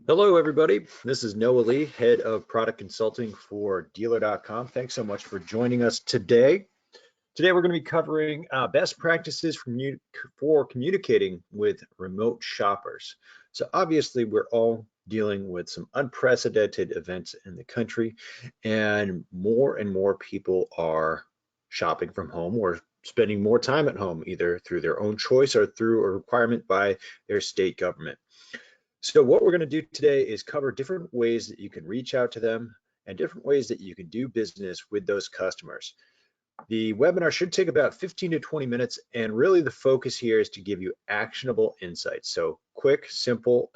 Hello, everybody. This is Noah Lee, Head of Product Consulting for Dealer.com. Thanks so much for joining us today. Today, we're going to be covering best practices for communicating with remote shoppers. So obviously, we're all dealing with some unprecedented events in the country, and more people are shopping from home or spending more time at home, either through their own choice or through a requirement by their state government. So what we're going to do today is cover different ways that you can reach out to them and different ways that you can do business with those customers. The webinar should take about 15 to 20 minutes, and really the focus here is to give you actionable insights. So quick, simple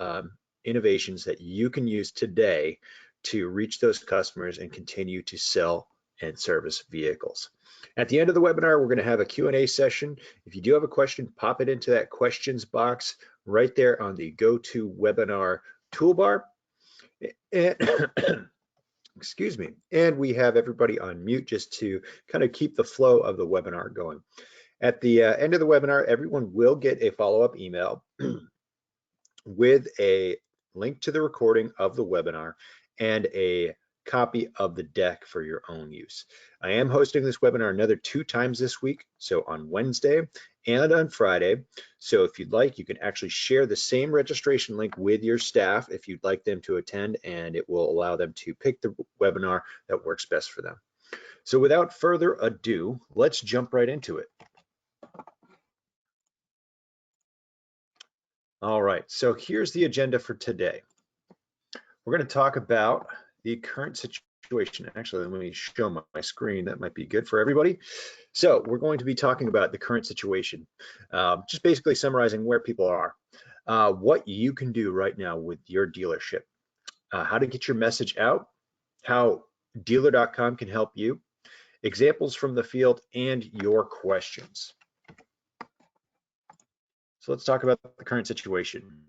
innovations that you can use today to reach those customers and continue to sell and service vehicles. At the end of the webinar, we're going to have a Q&A session. If you do have a question, pop it into that questions box right there on the GoToWebinar toolbar. And excuse me. And we have everybody on mute just to kind of keep the flow of the webinar going. At the end of the webinar, everyone will get a follow-up email with a link to the recording of the webinar and a copy of the deck for your own use. I am hosting this webinar another 2 times this week, so on Wednesday and on Friday. So if you'd like, you can actually share the same registration link with your staff if you'd like them to attend, and it will allow them to pick the webinar that works best for them. So without further ado, let's jump right into it. All right, so here's the agenda for today. We're going to talk about the current situation. Actually, let me show my screen. That might be good for everybody. So we're going to be talking about the current situation, just basically summarizing where people are, what you can do right now with your dealership, how to get your message out, how Dealer.com can help you, examples from the field, and your questions. So let's talk about the current situation.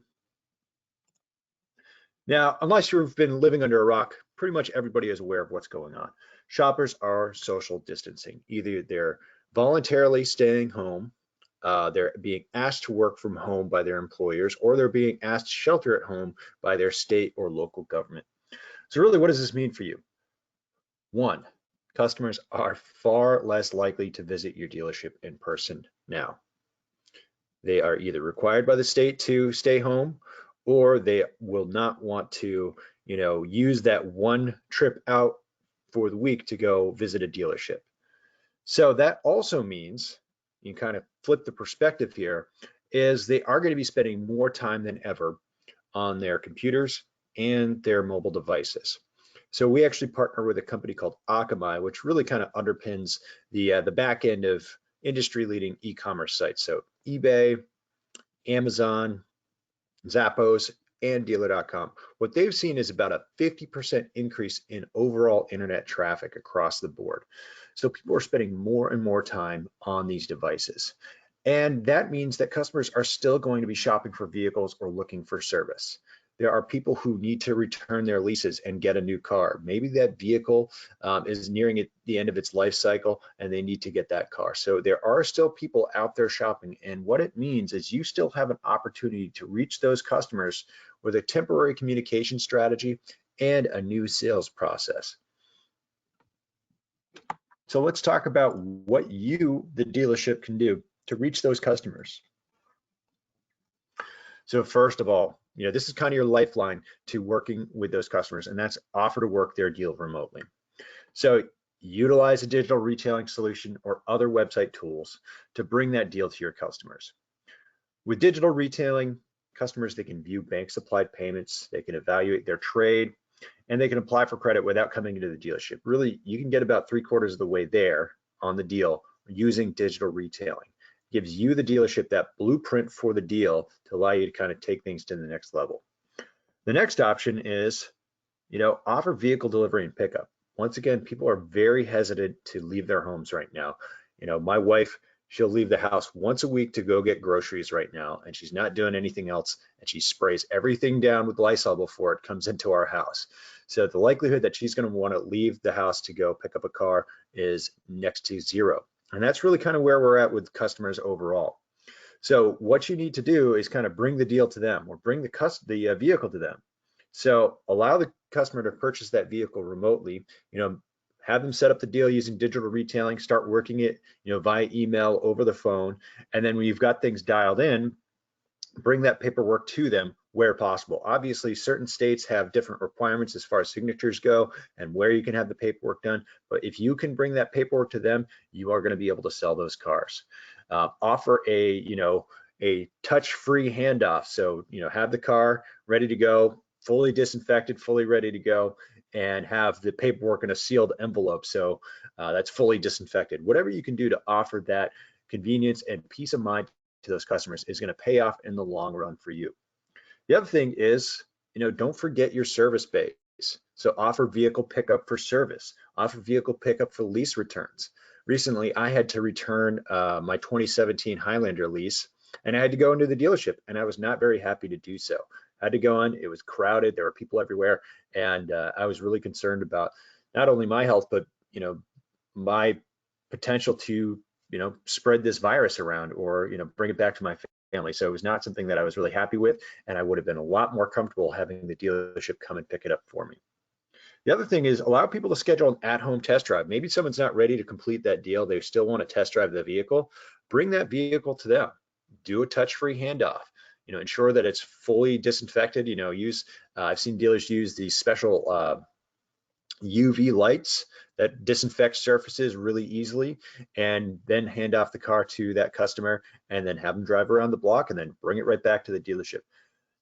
Now, unless you've been living under a rock, pretty much everybody is aware of what's going on. Shoppers are social distancing. Either they're voluntarily staying home, they're being asked to work from home by their employers, or they're being asked to shelter at home by their state or local government. So really, what does this mean for you? 1, customers are far less likely to visit your dealership in person now. They are either required by the state to stay home, or they will not want to, use that one trip out for the week to go visit a dealership. So that also means, you kind of flip the perspective here, is they are going to be spending more time than ever on their computers and their mobile devices. So we actually partner with a company called Akamai, which really kind of underpins the back end of industry-leading e-commerce sites. So eBay, Amazon, Zappos, and Dealer.com. What they've seen is about a 50% increase in overall internet traffic across the board. So people are spending more and more time on these devices. And that means that customers are still going to be shopping for vehicles or looking for service. There are people who need to return their leases and get a new car. Maybe that vehicle is nearing the end of its life cycle and they need to get that car. So there are still people out there shopping. And what it means is you still have an opportunity to reach those customers with a temporary communication strategy and a new sales process. So let's talk about what you, the dealership, can do to reach those customers. So first of all, this is kind of your lifeline to working with those customers, and that's offer to work their deal remotely. So utilize a digital retailing solution or other website tools to bring that deal to your customers. With digital retailing, customers, they can view bank supplied payments, they can evaluate their trade, and they can apply for credit without coming into the dealership. Really, you can get about 3/4 of the way there on the deal using digital retailing. Gives you, the dealership, that blueprint for the deal to allow you to kind of take things to the next level. The next option is, offer vehicle delivery and pickup. Once again, people are very hesitant to leave their homes right now. My wife, she'll leave the house once a week to go get groceries right now, and she's not doing anything else, and she sprays everything down with Lysol before it comes into our house. So the likelihood that she's going to want to leave the house to go pick up a car is next to zero. And that's really kind of where we're at with customers overall. So what you need to do is kind of bring the deal to them, or bring the vehicle to them. So allow the customer to purchase that vehicle remotely, have them set up the deal using digital retailing, start working it, via email, over the phone. And then when you've got things dialed in, bring that paperwork to them where possible. Obviously, certain states have different requirements as far as signatures go and where you can have the paperwork done. But if you can bring that paperwork to them, you are going to be able to sell those cars. Offer a touch-free handoff. So, have the car ready to go, fully disinfected, fully ready to go, and have the paperwork in a sealed envelope. So that's fully disinfected. Whatever you can do to offer that convenience and peace of mind to those customers is going to pay off in the long run for you. The other thing is, don't forget your service base. So offer vehicle pickup for service, offer vehicle pickup for lease returns. Recently, I had to return my 2017 Highlander lease, and I had to go into the dealership, and I was not very happy to do so. I had to go in, it was crowded, there were people everywhere, and I was really concerned about not only my health, but my potential to spread this virus around or bring it back to my family. So it was not something that I was really happy with, and I would have been a lot more comfortable having the dealership come and pick it up for me. The other thing is allow people to schedule an at-home test drive. Maybe someone's not ready to complete that deal. They still want to test drive the vehicle. Bring that vehicle to them. Do a touch-free handoff. Ensure that it's fully disinfected. I've seen dealers use these special UV lights that disinfect surfaces really easily, and then hand off the car to that customer and then have them drive around the block and then bring it right back to the dealership.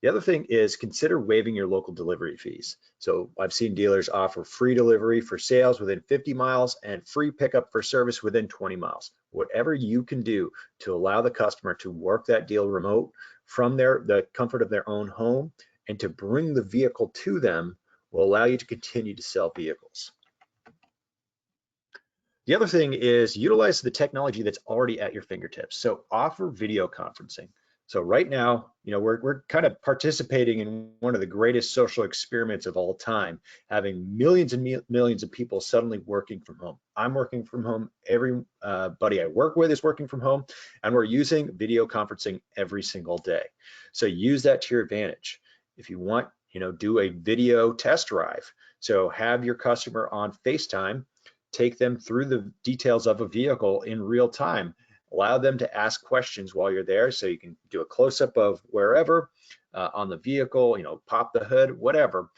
The other thing is consider waiving your local delivery fees. So I've seen dealers offer free delivery for sales within 50 miles and free pickup for service within 20 miles. Whatever you can do to allow the customer to work that deal remote from the comfort of their own home and to bring the vehicle to them will allow you to continue to sell vehicles. The other thing is utilize the technology that's already at your fingertips. So offer video conferencing. So right now, we're kind of participating in one of the greatest social experiments of all time, having millions and millions of people suddenly working from home. I'm working from home. Everybody I work with is working from home, and we're using video conferencing every single day. So use that to your advantage. If you want, do a video test drive. So have your customer on FaceTime, take them through the details of a vehicle in real time. Allow them to ask questions while you're there, so you can do a close-up of wherever on the vehicle, pop the hood, whatever.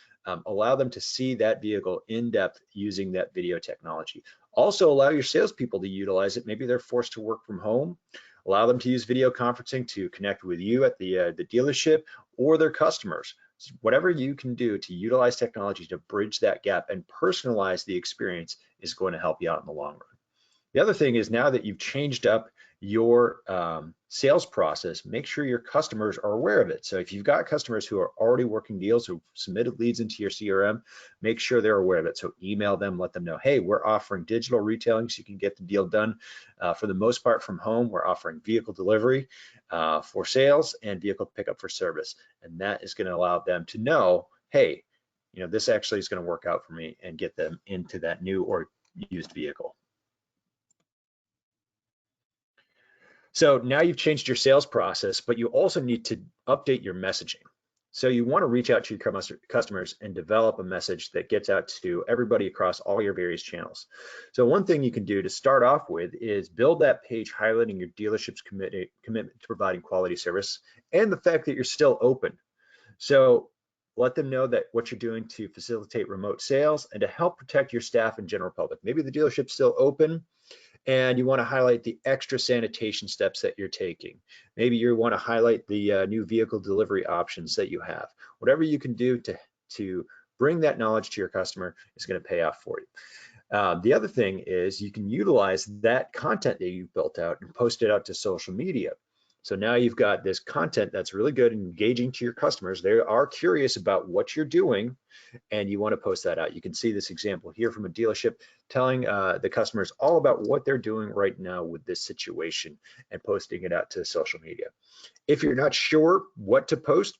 Allow them to see that vehicle in depth using that video technology. Also allow your salespeople to utilize it. Maybe they're forced to work from home. Allow them to use video conferencing to connect with you at the dealership or their customers. So whatever you can do to utilize technology to bridge that gap and personalize the experience is going to help you out in the long run. The other thing is, now that you've changed up your sales process, make sure your customers are aware of it. So if you've got customers who are already working deals, who submitted leads into your CRM, make sure they're aware of it. So email them, let them know, hey, we're offering digital retailing so you can get the deal done for the most part from home. We're offering vehicle delivery for sales and vehicle pickup for service. And that is going to allow them to know, hey, this actually is going to work out for me, and get them into that new or used vehicle. So now you've changed your sales process, but you also need to update your messaging. So you want to reach out to your customers and develop a message that gets out to everybody across all your various channels. So one thing you can do to start off with is build that page highlighting your dealership's commitment to providing quality service and the fact that you're still open. So let them know that what you're doing to facilitate remote sales and to help protect your staff and general public. Maybe the dealership's still open, and you want to highlight the extra sanitation steps that you're taking. Maybe you want to highlight the new vehicle delivery options that you have. Whatever you can do to bring that knowledge to your customer is going to pay off for you. The other thing is you can utilize that content that you've built out and post it out to social media. So now you've got this content that's really good and engaging to your customers. They are curious about what you're doing, and you want to post that out. You can see this example here from a dealership telling the customers all about what they're doing right now with this situation and posting it out to social media. If you're not sure what to post,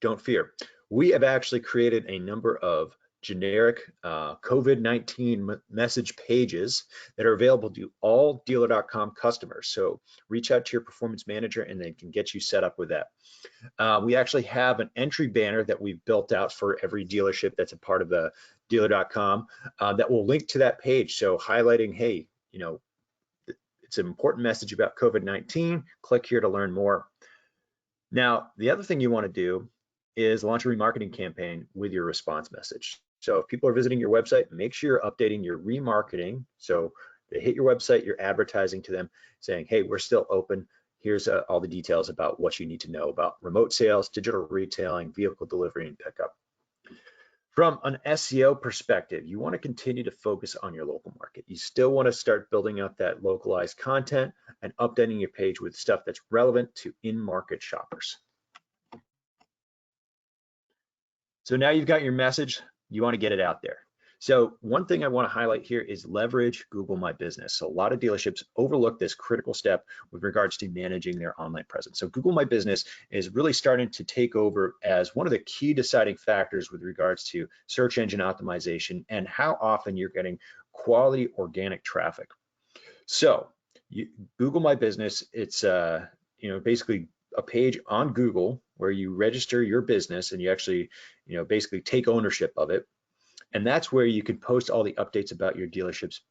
don't fear. We have actually created a number of generic COVID-19 message pages that are available to all Dealer.com customers. So reach out to your performance manager and they can get you set up with that. We actually have an entry banner that we've built out for every dealership that's a part of the Dealer.com that will link to that page. So highlighting, hey, it's an important message about COVID-19. Click here to learn more. Now, the other thing you want to do is launch a remarketing campaign with your response message. So if people are visiting your website, make sure you're updating your remarketing. So they hit your website, you're advertising to them saying, hey, we're still open. Here's all the details about what you need to know about remote sales, digital retailing, vehicle delivery, and pickup. From an SEO perspective, you want to continue to focus on your local market. You still want to start building out that localized content and updating your page with stuff that's relevant to in-market shoppers. So now you've got your message, you want to get it out there. So one thing I want to highlight here is leverage Google My Business. So a lot of dealerships overlook this critical step with regards to managing their online presence. So Google My Business is really starting to take over as one of the key deciding factors with regards to search engine optimization and how often you're getting quality organic traffic. So Google My Business, it's basically a page on Google where you register your business and you actually basically take ownership of it. And that's where you can post all the updates about your dealership's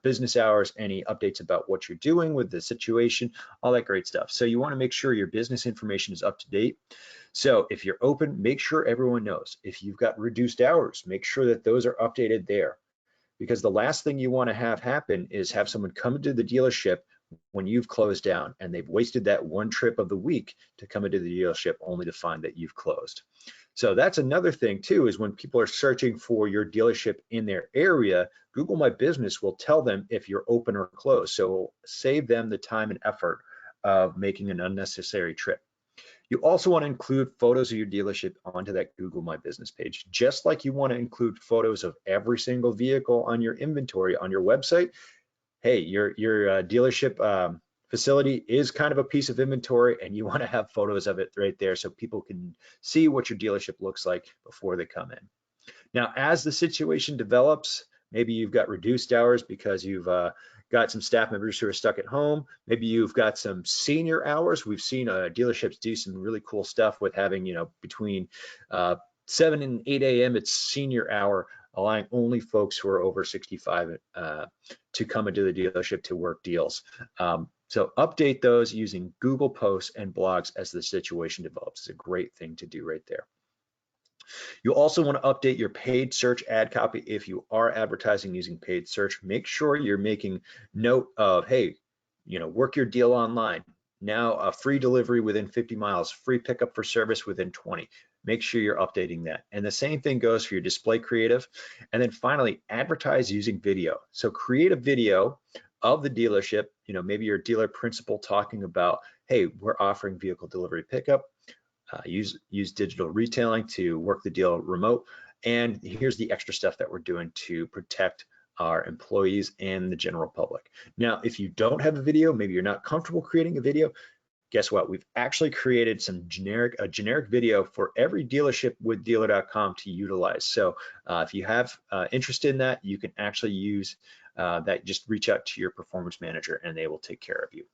business hours, any updates about what you're doing with the situation, all that great stuff. So you want to make sure your business information is up to date. So if you're open, make sure everyone knows. If you've got reduced hours, make sure that those are updated there. Because the last thing you want to have happen is have someone come into the dealership when you've closed down and they've wasted that one trip of the week to come into the dealership only to find that you've closed. So that's another thing too, is when people are searching for your dealership in their area, Google My Business will tell them if you're open or closed. So it'll save them the time and effort of making an unnecessary trip. You also want to include photos of your dealership onto that Google My Business page, just like you want to include photos of every single vehicle on your inventory on your website. Hey, your dealership facility is kind of a piece of inventory and you want to have photos of it right there so people can see what your dealership looks like before they come in. Now, as the situation develops, maybe you've got reduced hours because you've got some staff members who are stuck at home. Maybe you've got some senior hours. We've seen dealerships do some really cool stuff with having, between 7 and 8 a.m. it's senior hour, allowing only folks who are over 65 to come into the dealership to work deals. So update those using Google Posts and blogs as the situation develops. It's a great thing to do right there. You also want to update your paid search ad copy. If you are advertising using paid search, make sure you're making note of, hey, work your deal online. Now a free delivery within 50 miles, free pickup for service within 20. Make sure you're updating that. And the same thing goes for your display creative. And then finally, advertise using video. So create a video of the dealership, maybe your dealer principal talking about, hey, we're offering vehicle delivery pickup. Use digital retailing to work the deal remote. And here's the extra stuff that we're doing to protect our employees and the general public. Now, if you don't have a video, maybe you're not comfortable creating a video, guess what? We've actually created a generic video for every dealership with Dealer.com to utilize. So if you have interest in that, you can actually use that. Just reach out to your performance manager and they will take care of you.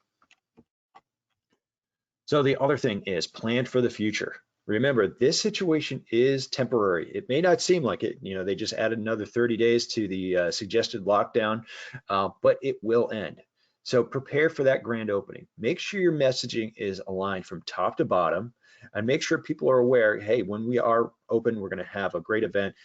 So the other thing is plan for the future. Remember, this situation is temporary. It may not seem like it. They just added another 30 days to the suggested lockdown, but it will end. So prepare for that grand opening. Make sure your messaging is aligned from top to bottom and make sure people are aware, hey, when we are open, we're going to have a great event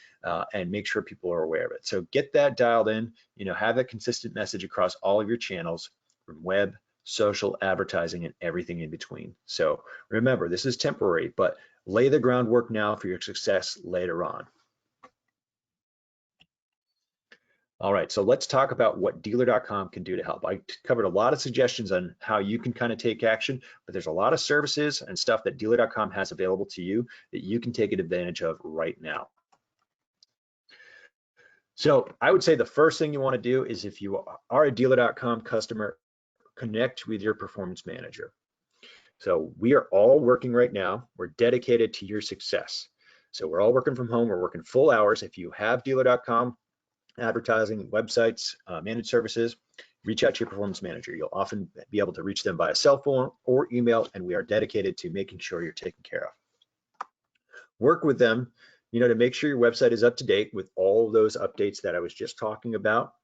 and make sure people are aware of it. So get that dialed in, have a consistent message across all of your channels from web, social, advertising, and everything in between. So remember, this is temporary, but lay the groundwork now for your success later on. All right, so let's talk about what Dealer.com can do to help. I covered a lot of suggestions on how you can kind of take action, but there's a lot of services and stuff that Dealer.com has available to you that you can take advantage of right now. So I would say the first thing you want to do is, if you are a Dealer.com customer, connect with your performance manager. So we are all working right now. We're dedicated to your success. So we're all working from home. We're working full hours. If you have dealer.com advertising, websites, managed services, reach out to your performance manager. You'll often be able to reach them via cell phone or email, and we are dedicated to making sure you're taken care of. Work with them, to make sure your website is up to date with all those updates that I was just talking about.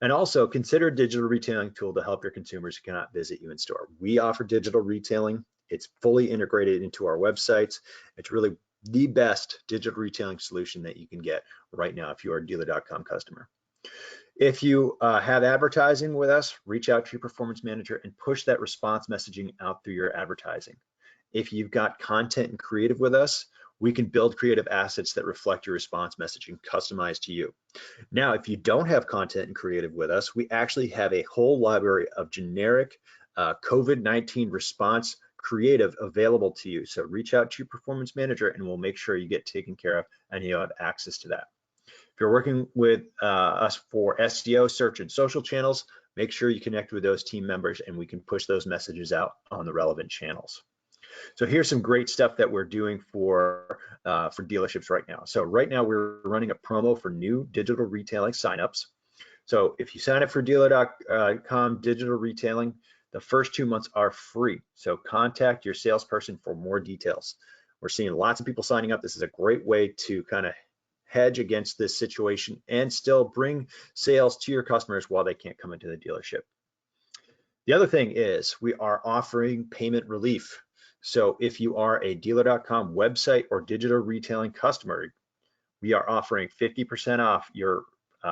And also consider a digital retailing tool to help your consumers who cannot visit you in store. We offer digital retailing. It's fully integrated into our websites. It's really the best digital retailing solution that you can get right now if you are a dealer.com customer. If you have advertising with us, reach out to your performance manager and push that response messaging out through your advertising. If you've got content and creative with us, we can build creative assets that reflect your response messaging customized to you. Now, if you don't have content and creative with us, we actually have a whole library of generic COVID-19 response creative available to you. So reach out to your performance manager and we'll make sure you get taken care of and you have access to that. If you're working with us for SEO, search and social channels, make sure you connect with those team members and we can push those messages out on the relevant channels. So here's some great stuff that we're doing for dealerships right now. So right now we're running a promo for new digital retailing signups. So if you sign up for dealer.com digital retailing, the first 2 months are free. So contact your salesperson for more details. We're seeing lots of people signing up. This is a great way to kind of hedge against this situation and still bring sales to your customers while they can't come into the dealership. The other thing is we are offering payment relief. So if you are a dealer.com website or digital retailing customer, we are offering 50% off your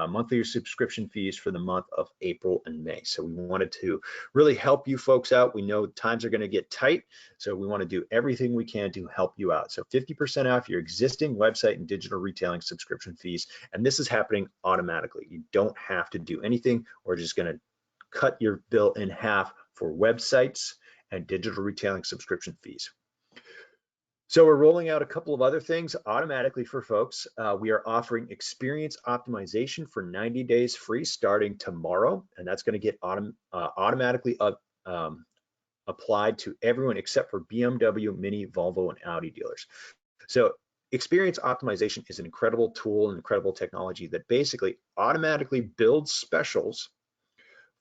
monthly subscription fees for the month of April and May. So we wanted to really help you folks out. We know times are going to get tight, so we want to do everything we can to help you out. So 50% off your existing website and digital retailing subscription fees, and this is happening automatically. You don't have to do anything. We're just going to cut your bill in half for websites and digital retailing subscription fees. So we're rolling out a couple of other things automatically for folks. We are offering experience optimization for 90 days free starting tomorrow, and that's going to get automatically applied to everyone except for BMW, Mini, Volvo, and Audi dealers. So experience optimization is an incredible tool and incredible technology that basically automatically builds specials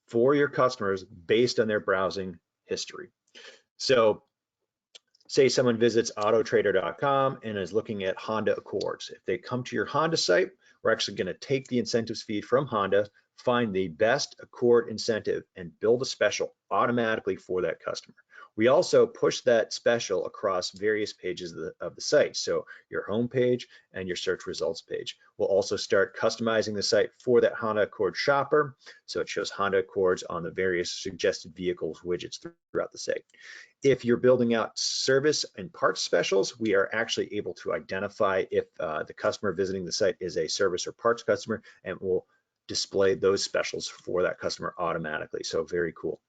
for your customers based on their browsing history. So say someone visits autotrader.com and is looking at Honda Accords. If they come to your Honda site, we're actually going to take the incentives feed from Honda, find the best Accord incentive, and build a special automatically for that customer. We also push that special across various pages of the site. So your home page and your search results page. We'll also start customizing the site for that Honda Accord shopper. So it shows Honda Accords on the various suggested vehicles widgets throughout the site. If you're building out service and parts specials, we are actually able to identify if the customer visiting the site is a service or parts customer, and we'll display those specials for that customer automatically. So very cool.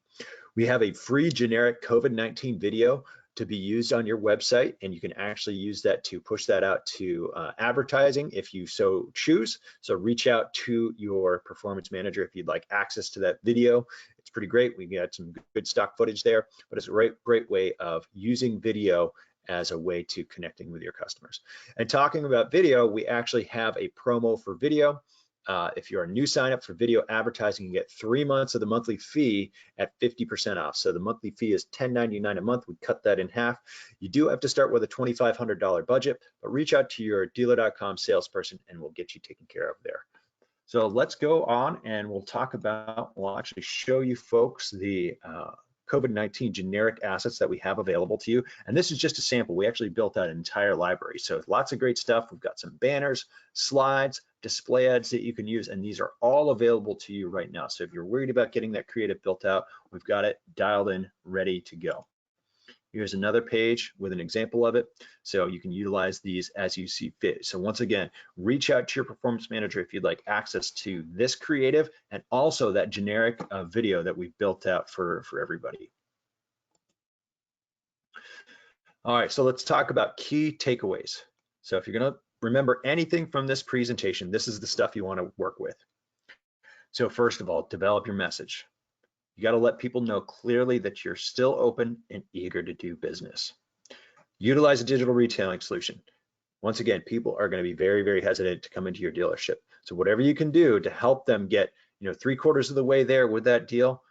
We have a free generic COVID-19 video to be used on your website, and you can actually use that to push that out to advertising if you so choose. So reach out to your performance manager if you'd like access to that video. It's pretty great. We got some good stock footage there, but it's a great way of using video as a way to connecting with your customers. And talking about video, we actually have a promo for video. If you're a new sign up for video advertising, you get 3 months of the monthly fee at 50% off. So the monthly fee is $10.99 a month. We cut that in half. You do have to start with a $2,500 budget, but reach out to your dealer.com salesperson and we'll get you taken care of there. So let's go on and we'll actually show you folks the COVID-19 generic assets that we have available to you. And this is just a sample. We actually built that entire library. So lots of great stuff. We've got some banners, slides, display ads that you can use, and these are all available to you right now. So if you're worried about getting that creative built out, we've got it dialed in, ready to go. Here's another page with an example of it. So you can utilize these as you see fit. So once again, reach out to your performance manager if you'd like access to this creative and also that generic video that we've built out for everybody. All right, so let's talk about key takeaways. So if you're gonna remember anything from this presentation, this is the stuff you wanna work with. So first of all, develop your message. You got to let people know clearly that you're still open and eager to do business. Utilize a digital retailing solution. Once again, people are going to be very, very hesitant to come into your dealership. So whatever you can do to help them get, 3/4 of the way there with that deal,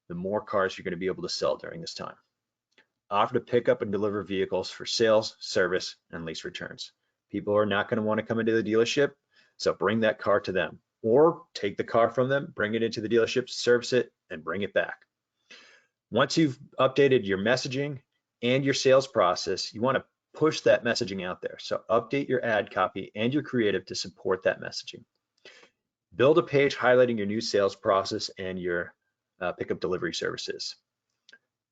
the more cars you're going to be able to sell during this time. Offer to pick up and deliver vehicles for sales, service, and lease returns. People are not going to want to come into the dealership, so bring that car to them, or take the car from them, bring it into the dealership, service it, and bring it back. Once you've updated your messaging and your sales process, you want to push that messaging out there. So update your ad copy and your creative to support that messaging. Build a page highlighting your new sales process and your pickup delivery services.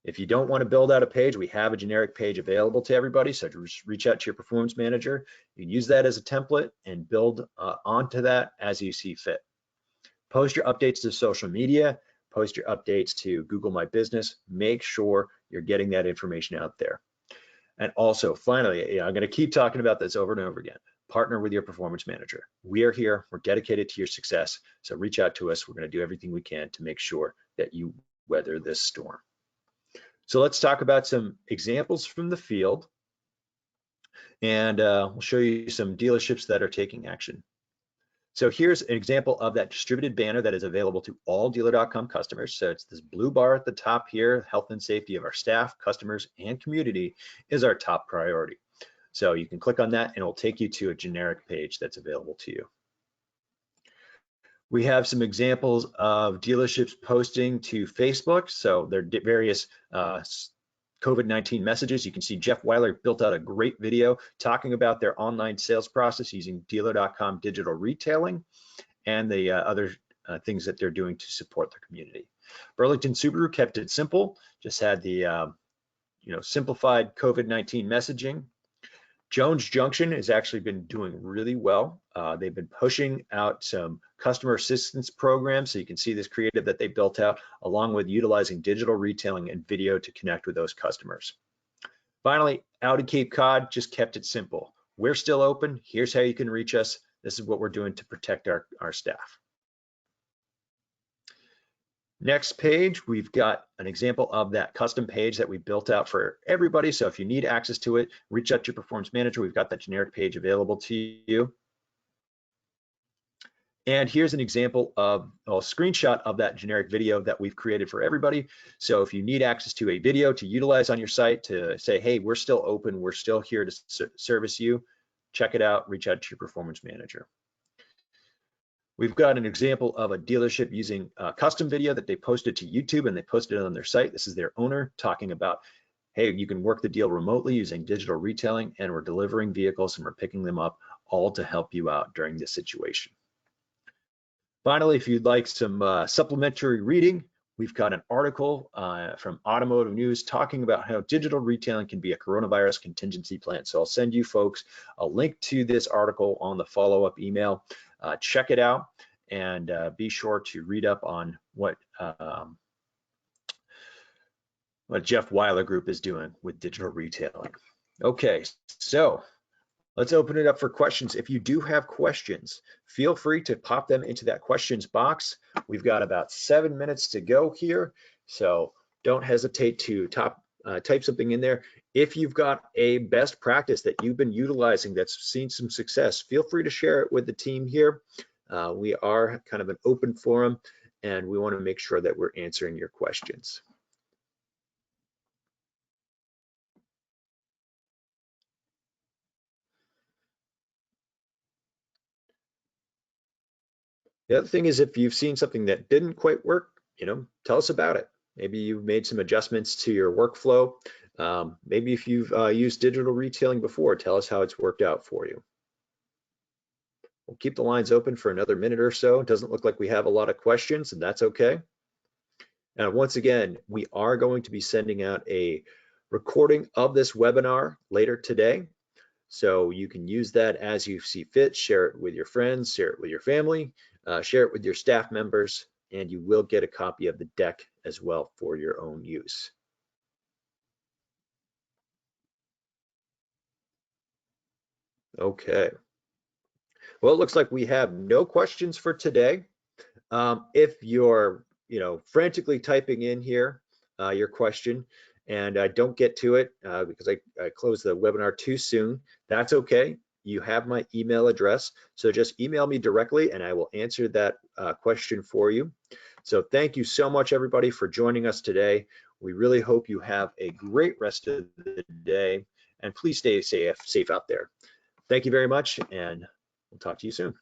If you don't want to build out a page, we have a generic page available to everybody. So just reach out to your performance manager. You can use that as a template and build onto that as you see fit. Post your updates to social media, post your updates to Google My Business. Make sure you're getting that information out there. And also, finally, I'm going to keep talking about this over and over again. Partner with your performance manager. We are here. We're dedicated to your success. So reach out to us. We're going to do everything we can to make sure that you weather this storm. So let's talk about some examples from the field, and we'll show you some dealerships that are taking action. So here's an example of that distributed banner that is available to all Dealer.com customers. So it's this blue bar at the top here. Health and safety of our staff, customers, and community is our top priority. So you can click on that and it'll take you to a generic page that's available to you. We have some examples of dealerships posting to Facebook. So there are various COVID-19 messages. You can see Jeff Weiler built out a great video talking about their online sales process using Dealer.com digital retailing and the other things that they're doing to support their community. Burlington Subaru kept it simple, just had the simplified COVID-19 messaging. Jones Junction has actually been doing really well. They've been pushing out some customer assistance programs. So you can see this creative that they built out, along with utilizing digital retailing and video to connect with those customers. Finally, Audi Cape Cod just kept it simple. We're still open. Here's how you can reach us. This is what we're doing to protect our staff. Next page, we've got an example of that custom page that we built out for everybody. So if you need access to it, reach out to your performance manager. We've got that generic page available to you. And here's an example of a screenshot of that generic video that we've created for everybody. So if you need access to a video to utilize on your site to say, hey, we're still open, we're still here to service you, check it out, reach out to your performance manager. We've got an example of a dealership using a custom video that they posted to YouTube and they posted it on their site. This is their owner talking about, hey, you can work the deal remotely using digital retailing, and we're delivering vehicles and we're picking them up, all to help you out during this situation. Finally, if you'd like some supplementary reading, we've got an article from Automotive News talking about how digital retailing can be a coronavirus contingency plan. So I'll send you folks a link to this article on the follow-up email. Check it out and be sure to read up on what Jeff Weiler Group is doing with digital retailing. Okay, so let's open it up for questions. If you do have questions, feel free to pop them into that questions box. We've got about 7 minutes to go here, so don't hesitate to type something in there. If you've got a best practice that you've been utilizing that's seen some success, feel free to share it with the team here. We are kind of an open forum, and we want to make sure that we're answering your questions. The other thing is, if you've seen something that didn't quite work, tell us about it. Maybe you've made some adjustments to your workflow. Maybe if you've used digital retailing before, tell us how it's worked out for you. We'll keep the lines open for another minute or so. It doesn't look like we have a lot of questions, and that's okay. And once again, we are going to be sending out a recording of this webinar later today. So you can use that as you see fit, share it with your friends, share it with your family, share it with your staff members, and you will get a copy of the deck as well for your own use. Okay. Well, it looks like we have no questions for today. If you're, frantically typing in here your question and I don't get to it because I closed the webinar too soon, that's okay. you have my email address. So just email me directly and I will answer that question for you. So thank you so much, everybody, for joining us today. We really hope you have a great rest of the day, and please stay safe out there. Thank you very much, and we'll talk to you soon.